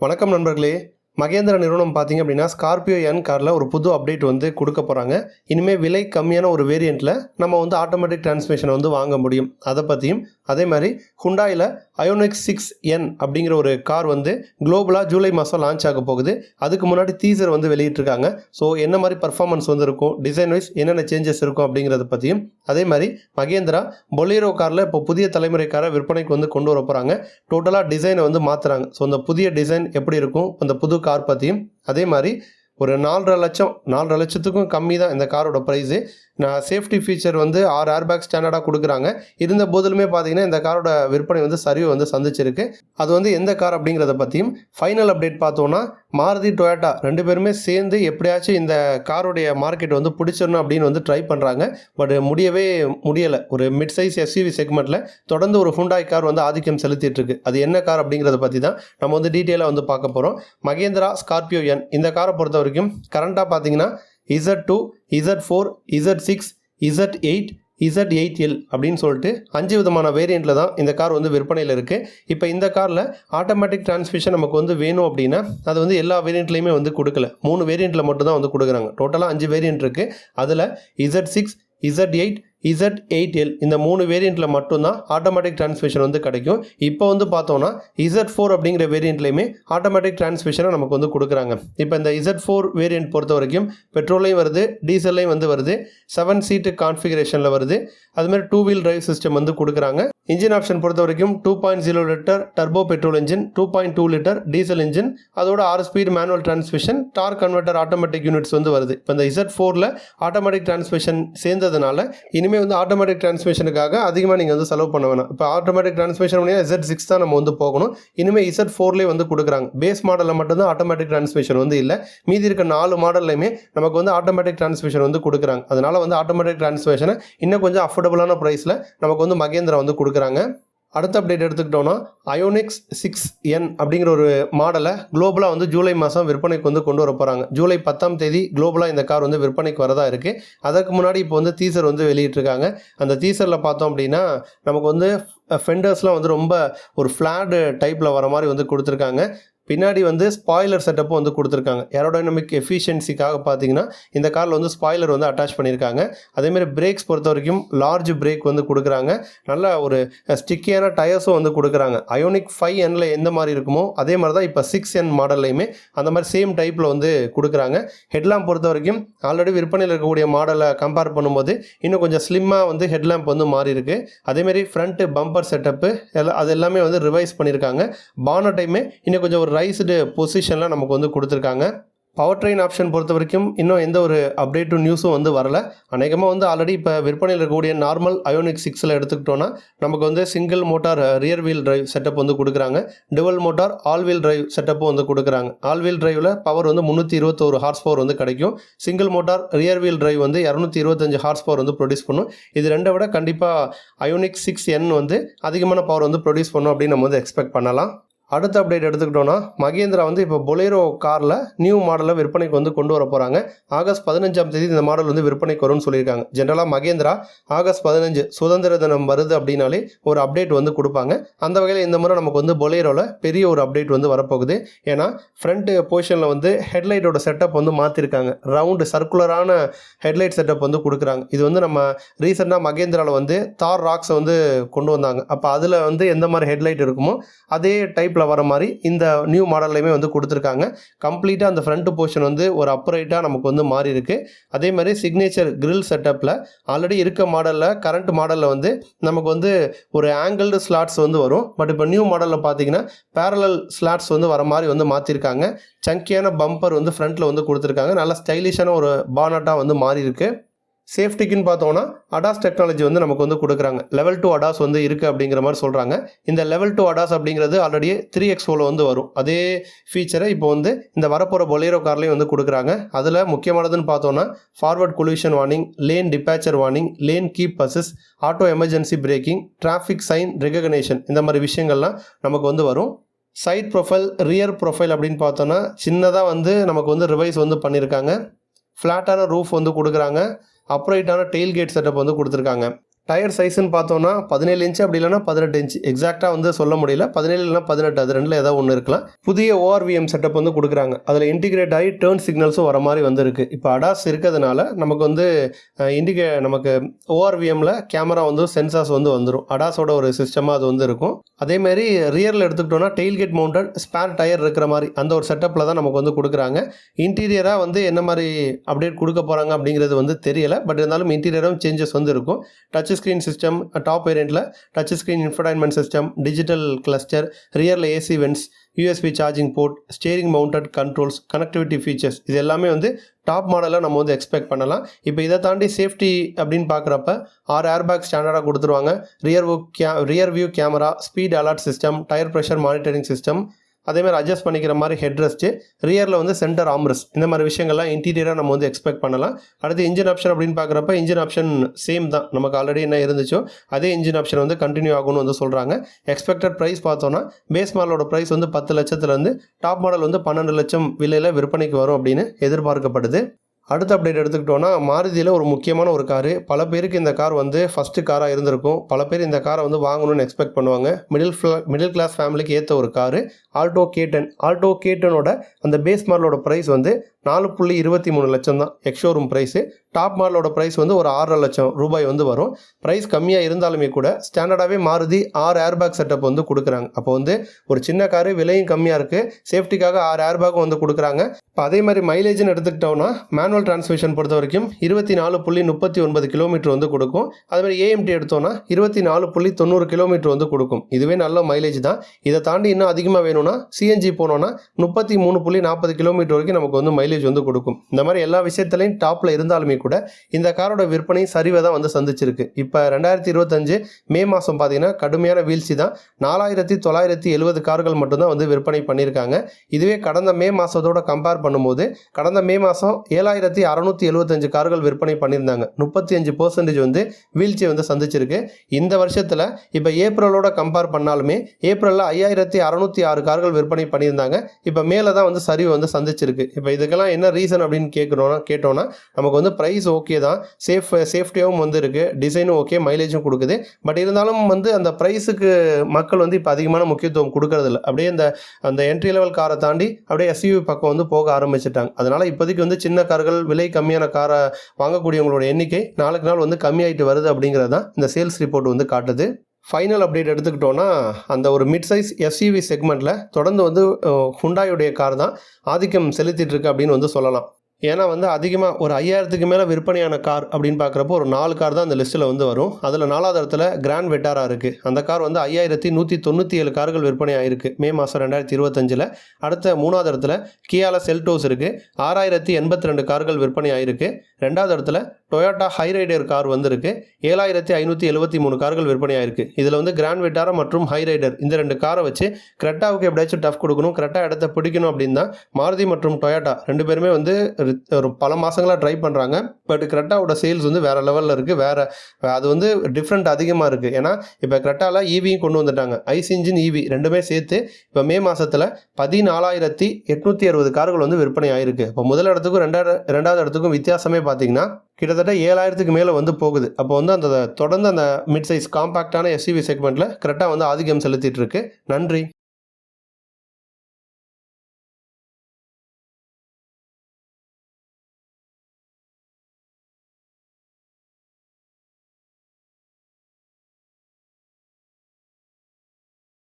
வணக்கம் நண்பர்களே. மகேந்திரா நிறுவனம் பார்த்தீங்க அப்படின்னா ஸ்கார்பியோ என் காரில் ஒரு புது அப்டேட் வந்து கொடுக்க போகிறாங்க. இனிமேல் விலை கம்மியான ஒரு வேரியண்ட்டில் நம்ம வந்து ஆட்டோமேட்டிக் டிரான்ஸ்மிஷனை வந்து வாங்க முடியும். அதை பற்றியும் அதே மாதிரி ஹுண்டாயில் அயோனிக்ஸ் 6N அப்படிங்கிற ஒரு கார் வந்து குளோபலாக ஜூலை மாதம் லான்ச் ஆக போகுது. அதுக்கு முன்னாடி டீசர் வந்து வெளியிட்டிருக்காங்க. ஸோ என்ன மாதிரி பர்ஃபார்மன்ஸ் வந்து இருக்கும், டிசைன் வைஸ் என்னென்ன சேஞ்சஸ் இருக்கும் அப்படிங்கிறத பற்றியும் அதே மாதிரி மகேந்திரா பொலேரோ காரில் இப்போ புதிய தலைமுறை காரை விற்பனைக்கு வந்து கொண்டு வர போகிறாங்க. டோட்டலாக டிசைனை வந்து மாற்றுறாங்க. ஸோ அந்த புதிய டிசைன் எப்படி இருக்கும், அந்த புது கார் பற்றியும் அதே மாதிரி ஒரு 4.5 லட்சத்துக்கும் கம்மி தான் இந்த காரோட ப்ரைஸு. நான் சேஃப்டி ஃபீச்சர் வந்து 6 ஏர்பேக் ஸ்டாண்டர்டாக கொடுக்குறாங்க. இருந்த போதிலுமே பார்த்தீங்கன்னா இந்த காரோட விற்பனை வந்து சரிவு வந்து சந்திச்சிருக்கு. அது வந்து எந்த கார் அப்படிங்கிறத பற்றியும் ஃபைனல் அப்டேட் பார்த்தோன்னா மாருதி டொயோட்டா 2 பேருமே சேர்ந்து எப்படியாச்சும் இந்த காரோடைய மார்க்கெட் வந்து பிடிச்சிடணும் அப்படின்னு வந்து ட்ரை பண்ணுறாங்க. பட் முடியவே முடியலை. ஒரு மிட் சைஸ் எஸ்யூவி செக்மெண்ட்டில் தொடர்ந்து ஒரு ஹுண்டாய் கார் வந்து ஆதிக்கம் செலுத்திட்டுருக்கு. அது என்ன கார் அப்படிங்கிறத பற்றி தான் நம்ம வந்து டீட்டெயிலாக வந்து பார்க்க போகிறோம். மகேந்திரா ஸ்கார்பியோ என் இந்த காரை பொறுத்த வரைக்கும் கரண்ட்டாக பார்த்தீங்கன்னா Z2, Z4, Z6, Z8, Z8L அப்படின்னு சொல்லிட்டு 5 விதமான வேரியண்ட்டில் தான் இந்த கார் வந்து விற்பனையில் இருக்குது. இப்போ இந்த காரில் ஆட்டோமேட்டிக் டிரான்ஸ்மிஷன் நமக்கு வந்து வேணும் அப்படின்னா அது வந்து எல்லா வேரியண்ட்லேயுமே வந்து கொடுக்கல. 3 வேரியண்ட்டில் மட்டும் தான் வந்து கொடுக்குறாங்க. டோட்டலாக 5 வேரியண்ட் இருக்குது. அதில் Z6, Z8, Z8L இந்த 3 வேரியண்ட்டில் மட்டும்தான் ஆட்டோமேட்டிக் டிரான்ஸ்மிஷன் வந்து கிடைக்கும். இப்போ வந்து பார்த்தோன்னா Z4 அப்படிங்கிற வேரியண்ட்லேயுமே ஆட்டோமேட்டிக் டிரான்ஸ்மிஷனை நமக்கு வந்து கொடுக்குறாங்க. இப்போ இந்த Z4 வேரியண்ட் பொறுத்த வரைக்கும் பெட்ரோலையும் வருது, டீசல்லையும் வந்து வருது, 7 சீட்டு கான்ஃபிகரேஷனில் வருது. அதுமாதிரி 2 வீல் டிரைவ் சிஸ்டம் வந்து கொடுக்குறாங்க. இன்ஜின் ஆப்ஷன் பொறுத்த வரைக்கும் 2.0 litre turbo petrol engine, 2.2 litre diesel engine, அதோட 6 speed manual transmission, dark converter automatic units வந்து வருது. இப்போ இந்த Z4ல் ஆட்டோமேட்டிக் டிரான்ஸ்மிஷன் சேர்ந்ததுனால இனிமேல் வந்து ஆட்டோமேட்டிக் டிரான்ஸ்மிஷனுக்காக அதிகமாக நீங்கள் வந்து செலவு பண்ண வேணாம். இப்போ ஆட்டோமேட்டிக் டிரான்ஸ்மிஷன் பண்ணியா Z6 தான் நம்ம வந்து போகணும். இனிமேல் Z4லேயே வந்து கொடுக்குறாங்க. பேஸ் மாடலில் மட்டும்தான் ஆட்டோமேட்டிக் டிரான்ஸ்மிஷன் வந்து இல்லை. மீதி இருக்க 4 மாடல்லையுமே நமக்கு வந்து ஆட்டோமேட்டிக் டிரான்ஸ்மிஷன் வந்து கொடுக்குறாங்க. அதனால் வந்து ஆட்டோமேட்டிக் டிரான்ஸ்மிஷனை இன்னும் கொஞ்சம் அஃபோர்டபுளான ப்ரைஸில் நமக்கு வந்து மகேந்திரா வந்து கொடுக்குறாங்க. அடுத்த அப்டேட் எடுத்துக்கிட்டோன்னா அயோனிக்ஸ் 6N அப்படிங்கிற ஒரு மாடலை குளோபலாக வந்து ஜூலை மாதம் விற்பனைக்கு வந்து கொண்டு வர போகிறாங்க. ஜூலை 10ஆம் தேதி குளோபலாக இந்த கார் வந்து விற்பனைக்கு வரதா இருக்குது. அதற்கு முன்னாடி இப்போ வந்து டீசர் வந்து வெளியிட்டிருக்காங்க. அந்த டீசரில் பார்த்தோம் அப்படின்னா நமக்கு வந்து ஃபெண்டர்ஸ்லாம் வந்து ரொம்ப ஒரு ஃப்ளாட் டைப்பில் வர மாதிரி வந்து கொடுத்துருக்காங்க. பின்னாடி வந்து ஸ்பாய்லர் செட்டப்பும் வந்து கொடுத்துருக்காங்க. ஏரோடைனமிக் எஃபிஷியன்சிக்காக பார்த்தீங்கன்னா இந்த காரில் வந்து ஸ்பாய்லர் வந்து அட்டாச் பண்ணியிருக்காங்க. அதேமாதிரி பிரேக்ஸ் பொறுத்த வரைக்கும் லார்ஜ் பிரேக் வந்து கொடுக்குறாங்க. நல்ல ஒரு ஸ்டிக்கியான டயர்ஸும் வந்து கொடுக்குறாங்க. அயோனிக் 5Nல எந்த மாதிரி இருக்குமோ அதே மாதிரி தான் இப்போ 6N மாடல்லையுமே அந்த மாதிரி சேம் டைப்பில் வந்து கொடுக்குறாங்க. ஹெட்லாம்ப் பொறுத்த வரைக்கும் ஆல்ரெடி விற்பனையில் இருக்கக்கூடிய மாடலை கம்பேர் பண்ணும்போது இன்னும் கொஞ்சம் ஸ்லிம்மாக வந்து ஹெட்லாம்ப் வந்து மாறி இருக்குது. அதேமாதிரி ஃப்ரண்ட்டு பம்பர் செட்டப்பு அது எல்லாமே வந்து ரிவைஸ் பண்ணியிருக்காங்க. பானட்டையுமே இன்னும் கொஞ்சம் ஒரு ரைஸ்டு பொசிஷனில் நமக்கு வந்து கொடுத்துருக்காங்க. பவர் ட்ரெயின் ஆப்ஷன் பொறுத்த வரைக்கும் இன்னும் எந்த ஒரு அப்டேட்டும் நியூஸும் வந்து வரல. அநேகமாக வந்து ஆல்ரெடி இப்போ விற்பனையில் இருக்கக்கூடிய நார்மல் அயோனிக் 6ல் எடுத்துக்கிட்டோன்னா நமக்கு வந்து single motor rear wheel drive setup வந்து கொடுக்குறாங்க. Dual motor all wheel drive செட்டப்பும் வந்து கொடுக்குறாங்க. ஆல் வீல் டிரைவில் பவர் வந்து 321 ஹார்ஸ் பவர் வந்து கிடைக்கும். Single motor rear wheel drive வந்து 225 ஹார்ஸ் பவர் வந்து ப்ரொடியூஸ் பண்ணும். இது ரெண்டை விட கண்டிப்பாக அயோனிக் 6N வந்து அதிகமான பவர் வந்து ப்ரொடியூஸ் பண்ணும் அப்படின்னு நம்ம வந்து எக்ஸ்பெக்ட் பண்ணலாம். அடுத்த அப்டேட் எடுத்துக்கிட்டோன்னா மகேந்திரா வந்து இப்போ பொலேரோ காரில் நியூ மாடலை விற்பனைக்கு வந்து கொண்டு வர போகிறாங்க. ஆகஸ்ட் 15ஆம் தேதி இந்த மாடல் வந்து விற்பனைக்கு வரும்னு சொல்லியிருக்காங்க. ஜென்ரலாக மகேந்திரா ஆகஸ்ட் 15 சுதந்திர தினம் வருது அப்படின்னாலே ஒரு அப்டேட் வந்து கொடுப்பாங்க. அந்த வகையில் இந்த முறை நமக்கு வந்து பொலேரோவில் பெரிய ஒரு அப்டேட் வந்து வரப்போகுது. ஏன்னா ஃப்ரண்ட் பொசிஷனில் வந்து ஹெட்லைட்டோட செட்டப் வந்து மாற்றிருக்காங்க. ரவுண்டு சர்க்குலரான ஹெட்லைட் செட்டப் வந்து கொடுக்குறாங்க. இது வந்து நம்ம ரீசெண்டாக மகேந்திராவில் வந்து தார் ராக்ஸை வந்து கொண்டு வந்தாங்க. அப்போ அதில் வந்து எந்த மாதிரி ஹெட்லைட் இருக்குமோ அதே டைப்பில் வர மாதிரி இந்த நியூ மாடல்லையுமே வந்து கொடுத்துருக்காங்க. கம்ப்ளீட்டாக அந்த ஃப்ரண்ட் போர்ஷன் வந்து ஒரு அப்ரைட்டாக நமக்கு வந்து மாறி இருக்கு. அதே மாதிரி சிக்னேச்சர் கிரில் செட்டப்பில் ஆல்ரெடி இருக்க மாடலில் கரண்ட் மாடலில் வந்து நமக்கு வந்து ஒரு ஆங்கிள்டு ஸ்லாட்ஸ் வந்து வரும். பட் இப்போ நியூ மாடலில் பார்த்தீங்கன்னா பேரலல் ஸ்லாட்ஸ் வந்து வர மாதிரி வந்து மாற்றிருக்காங்க. சங்கியான பம்பர் வந்து ஃப்ரண்ட்டில் வந்து கொடுத்துருக்காங்க. நல்லா ஸ்டைலிஷான ஒரு பானட்டாக வந்து மாறி இருக்கு. சேஃப்டிக்குன்னு பார்த்தோன்னா அடாஸ் டெக்னாலஜி வந்து நமக்கு வந்து கொடுக்குறாங்க. லெவல் 2 அடாஸ் வந்து இருக்குது அப்படிங்கிற மாதிரி சொல்கிறாங்க. இந்த லெவல் 2 அடாஸ் அப்படிங்கிறது ஆல்ரெடி 3XOவில் வந்து வரும். அதே ஃபீச்சரை இப்போ வந்து இந்த வரப்போகிற பொலேரோ கார்லேயும் வந்து கொடுக்குறாங்க. அதில் முக்கியமானதுன்னு பார்த்தோன்னா forward collision warning, lane departure warning, lane keep assist, auto emergency braking, traffic sign recognition இந்த மாதிரி விஷயங்கள்லாம் நமக்கு வந்து வரும். சைட் ப்ரொஃபைல், ரியர் ப்ரொஃபைல் அப்படின்னு பார்த்தோன்னா சின்னதாக வந்து நமக்கு வந்து ரிவைஸ் வந்து பண்ணியிருக்காங்க. ஃப்ளாட்டான ரூஃப் வந்து கொடுக்குறாங்க. அப்ரைட்டான டெயில் கேட் செட்டப் வந்து கொடுத்துருக்காங்க. டயர் சைஸ்ன்னு பார்த்தோன்னா 17 இன்ச்சு அப்படி இல்லைனா 18 இன்ச்சு எக்ஸாக்டாக வந்து சொல்ல முடியல. 17 இல்லைனா 18 அது ரெண்டில் ஏதாவது ஒன்று இருக்கலாம். புதிய ORVM செட்டப் வந்து கொடுக்குறாங்க. அதில் இன்டிகிரேட் ஆகி டேர்ன் சிக்னல்ஸும் வர மாதிரி வந்திருக்கு. இப்போ அடாஸ் இருக்கிறதுனால நமக்கு வந்து நமக்கு ORVMல கேமரா வந்து சென்சார்ஸ் வந்து வந்துடும். அடாஸோட ஒரு சிஸ்டமாக அது வந்து இருக்கும். அதேமாதிரி ரியரில் எடுத்துக்கிட்டோன்னா டெயில்கேட் மவுண்டட் ஸ்பேர் டயர் இருக்கிற மாதிரி அந்த ஒரு செட்டப்பில் தான் நமக்கு வந்து கொடுக்குறாங்க. இன்டீரியராக வந்து என்ன மாதிரி அப்டேட் கொடுக்க போகிறாங்க அப்படிங்கிறது வந்து தெரியலை. பட் இருந்தாலும் இன்டீரியரும் சேஞ்சஸ் வந்து இருக்கும். டச் ஸ்க்ரீன் சிஸ்டம் டாப் வேரியண்ட்டில் touch screen infotainment system, digital cluster, ரியரில் AC vents, USB charging port, steering mounted controls, connectivity features இது எல்லாமே வந்து டாப் மாடலில் நம்ம வந்து எக்ஸ்பெக்ட் பண்ணலாம். இப்போ இதை தாண்டி சேஃப்டி அப்படின்னு பார்க்குறப்ப 6 ஏர்பேக் ஸ்டாண்டர்டாக கொடுத்துருவாங்க. Rear view camera, speed alert system, tyre pressure monitoring system, அதேமாதிரி அட்ஜஸ்ட் பண்ணிக்கிற மாதிரி ஹெட்ரெஸ்ட்டு, ரியரில் வந்து சென்டர் ஆம்ரெஸ்ட், இந்த மாதிரி விஷயங்கள்லாம் இன்டீரியராக நம்ம வந்து எக்ஸ்பெக்ட் பண்ணலாம். அடுத்து இன்ஜின் ஆப்ஷன் அப்படின்னு பார்க்குறப்ப இன்ஜின் ஆப்ஷன் சேம் தான். நமக்கு ஆல்ரெடி என்ன இருந்துச்சோ அதே இன்ஜின் ஆப்ஷன் வந்து கண்டினியூ ஆகும்னு வந்து சொல்கிறாங்க. எக்ஸ்பெக்டட் ப்ரைஸ் பார்த்தோன்னா பேஸ் மாடலோட ப்ரைஸ் வந்து 10 லட்சத்துலேருந்து டாப் மாடல் வந்து 12 லட்சம் விலையில் விற்பனைக்கு வரும் அப்படின்னு எதிர்பார்க்கப்படுது. அடுத்த அப்டேட் எடுத்துக்கிட்டோன்னா மாருதியில் ஒரு முக்கியமான ஒரு காரு. பல பேருக்கு இந்த கார் வந்து ஃபஸ்ட்டு காராக இருந்திருக்கும். பல பேர் இந்த காரை வந்து வாங்கணும்னு எக்ஸ்பெக்ட் பண்ணுவாங்க. மிடில் கிளாஸ் ஃபேமிலிக்கு ஏற்ற ஒரு காரு ஆல்டோ K10. ஆல்டோ K10ஓட அந்த பேஸ் மாடலோட ப்ரைஸ் வந்து 4.23 லட்சம் தான் எக்ஷோரூம் ப்ரைஸு. டாப் மாடலோட ப்ரைஸ் வந்து ஒரு 6.5 லட்சம் ரூபாய் வந்து வரும். ப்ரைஸ் கம்மியாக இருந்தாலுமே கூட ஸ்டாண்டர்டாகவே மாருதி 6 ஏர்பேக் செட்டப் வந்து கொடுக்குறாங்க. அப்போ வந்து ஒரு சின்ன காரு விலையும் கம்மியாக இருக்குது, சேஃப்டிக்காக 6 ஏர்பேக்கும் வந்து கொடுக்குறாங்க. இப்போ அதே மாதிரி மைலேஜ்னு எடுத்துக்கிட்டோன்னா மேனுவல் டிரான்ஸ்மிஷன் பொறுத்த வரைக்கும் 24.39 கிலோமீட்டர் வந்து கொடுக்கும். அதுமாதிரி AMT எடுத்தோன்னா 24.90 கிலோமீட்டர் வந்து கொடுக்கும். இதுவே நல்ல மைலேஜ் தான். இதை தாண்டி இன்னும் அதிகமாக வேணும்னா CNG போனோன்னா 33.40 கிலோமீட்டர் வரைக்கும் நமக்கு வந்து மைலேஜ் வந்து கொடுக்கும். இந்த மாதிரி எல்லா விஷயத்துலையும் டாப்பில் இருந்தாலுமே கூட இந்த காரோட விற்பனை சரிவை தான் வந்து சந்திச்சிருக்கு. இப்போ 2025 மே மாதம் பார்த்தீங்கன்னா கடுமையான வீழ்ச்சி தான். 4970 கார்கள் மட்டும்தான் வந்து விற்பனை பண்ணியிருக்காங்க. இதுவே கடந்த மே மாதத்தோட கம்பேர் பண்ணும்போது கடந்த மே மாதம் 7675 கார்கள் விற்பனை பண்ணியிருந்தாங்க. 35% வந்து வீழ்ச்சியை வந்து சந்திச்சிருக்கு. இந்த வருஷத்தில் இப்போ ஏப்ரலோட கம்பேர் பண்ணாலுமே ஏப்ரலில் 5606 கார்கள் விற்பனை பண்ணியிருந்தாங்க. இப்போ மேலே தான் வந்து சரிவு வந்து சந்திச்சிருக்கு. இப்போ இதுக்கெல்லாம் என்ன ரீசன் அப்படின்னு கேட்டோன்னா நமக்கு வந்து ப்ரைஸ் ஓகே தான், சேஃப்டியாகவும் வந்து இருக்குது, டிசைனும் ஓகே, மைலேஜும் கொடுக்குது. பட் இருந்தாலும் வந்து அந்த ப்ரைஸுக்கு மக்கள் வந்து இப்போ அதிகமான முக்கியத்துவம் கொடுக்கறதில்ல. அப்படியே அந்த என்ட்ரி லெவல் காரை தாண்டி அப்படியே SUV பக்கம் வந்து போக ஆரம்பிச்சிட்டாங்க. அதனால் இப்போதைக்கு வந்து சின்ன கார்கள், விலை கம்மியான காரை வாங்கக்கூடியவங்களோட எண்ணிக்கை நாளுக்கு நாள் வந்து கம்மியாகிட்டு வருது அப்படிங்கிறது தான் இந்த சேல்ஸ் ரிப்போர்ட் வந்து காட்டுது. ஃபைனல் அப்டேட் எடுத்துக்கிட்டோன்னா அந்த ஒரு மிட் சைஸ் SUV செக்மெண்ட்டில் தொடர்ந்து வந்து ஹுண்டாயோடைய கார் தான் ஆதிக்கம் செலுத்திட்டு இருக்கு அப்படின்னு வந்து சொல்லலாம். ஏன்னா வந்து அதிகமாக ஒரு 5000க்கு மேலே விற்பனையான கார் அப்படின்னு பார்க்குறப்போ ஒரு 4 கார் தான் அந்த லிஸ்ட்டில் வந்து வரும். அதில் 4வது இடத்துல கிராண்ட் வெட்டாரா இருக்குது. அந்த கார் வந்து 5197 கார்கள் விற்பனை ஆகிருக்கு மே மாதம் 2025. அடுத்த 3வது இடத்துல கியால செல்டோஸ் இருக்குது, 6082 கார்கள் விற்பனை ஆகிருக்கு. 2வது இடத்துல டொயோட்டா ஹைரைடர் கார் வந்துருக்கு, 7573 கார்கள் விற்பனை ஆகிருக்கு. இதில் வந்து கிராண்ட் வெட்டாரா மற்றும் ஹைரைடர் இந்த 2 காரை வச்சு கிரெட்டாவுக்கு எப்படியாச்சும் டஃப் கொடுக்கணும், கிரெட்டா இடத்த பிடிக்கணும் அப்படின்னு தான் மாருதி மற்றும் டொயோட்டா 2 பேருமே வந்து ஒரு பல மாதங்களாக ட்ரை பண்ணுறாங்க. பட் கிரெட்டாவோட சேல்ஸ் வந்து வேறு லெவலில் இருக்குது. அது வந்து டிஃப்ரெண்ட் அதிகமாக இருக்குது. ஏன்னா இப்போ கிரெட்டாவில் EVயும் கொண்டு வந்துட்டாங்க. ஐஸ் இன்ஜின் EV ரெண்டுமே சேர்த்து இப்போ மே மாதத்தில் 14860 கார்கள் வந்து விற்பனை ஆகிருக்கு. இப்போ முதல் இடத்துக்கும் ரெண்டாவது இடத்துக்கும் வித்தியாசமே பார்த்தீங்கன்னா கிட்டத்தட்ட 7000க்கு மேலே வந்து போகுது. அப்போ வந்து அந்த தொடர்ந்து அந்த மிட் சைஸ் காம்பேக்டான SUV செக்மெண்ட்டில் கிரெட்டா வந்து ஆதிக்கம் செலுத்திட்டு இருக்கு. நன்றி.